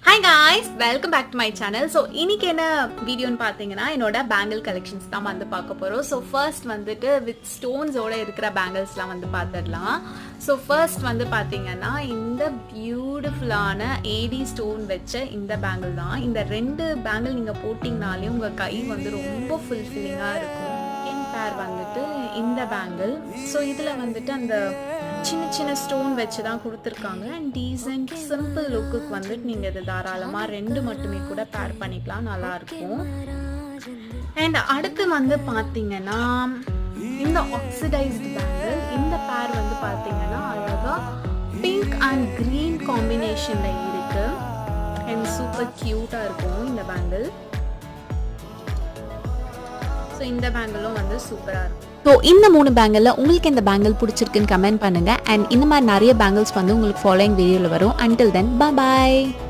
Hi guys, welcome back to my channel. So இன்னைக்கு என்ன வீடியோன்னு பார்த்தீங்கன்னா என்னோட பேங்கிள் கலெக்ஷன்ஸ் தான் வந்து பார்க்க போகிறோம். ஸோ ஃபர்ஸ்ட் வந்துட்டு வித் ஸ்டோன்ஸோட இருக்கிற பேங்கிள்ஸ்லாம் வந்து பார்த்துடலாம். ஸோ ஃபர்ஸ்ட் வந்து பார்த்தீங்கன்னா இந்த பியூட்டிஃபுல்லான ஏடி ஸ்டோன் வச்ச இந்த பேங்கிள் தான். இந்த 2 பேங்கிள் நீங்கள் போட்டிங்கனாலே உங்கள் கை வந்து ரொம்ப ஃபுல்ஃபில்லிங்காக இருக்கும். செகண்ட் பேர் வந்துட்டு இந்த பேங்கிள். ஸோ இதில் வந்துட்டு அந்த சின்ன சின்ன ஸ்டோன் வச்சு தான் கொடுத்துருக்காங்க. அண்ட் டீசென்ட் சிம்பிள் லுக்குக்கு வந்துட்டு நீங்கள் இது தாராளமாக 2 மட்டுமே கூட பேர் பண்ணிக்கலாம், நல்லாயிருக்கும். அண்ட் அடுத்து வந்து பார்த்தீங்கன்னா இந்த ஆக்சிடைஸ்டு பேங்கிள். இந்த பேர் வந்து பார்த்தீங்கன்னா அழகாக பிங்க் அண்ட் க்ரீன் காம்பினேஷனில் இருக்குது. அண்ட் சூப்பர் க்யூட்டாக இருக்கும் இந்த பேங்கிள். ஸோ இந்த பேங்கிளும் வந்து சூப்பராக இருக்கும். ஸோ இந்த 3 பேங்கிளில் உங்களுக்கு இந்த பேங்கிள் பிடிச்சிருக்குன்னு கமெண்ட் பண்ணுங்கள். அண்ட் இந்த மாதிரி நிறைய பேங்கிள்ஸ் வந்து உங்களுக்கு ஃபாலோயிங் வீடியோவில் வரும். அன்டில் தென் பாய்.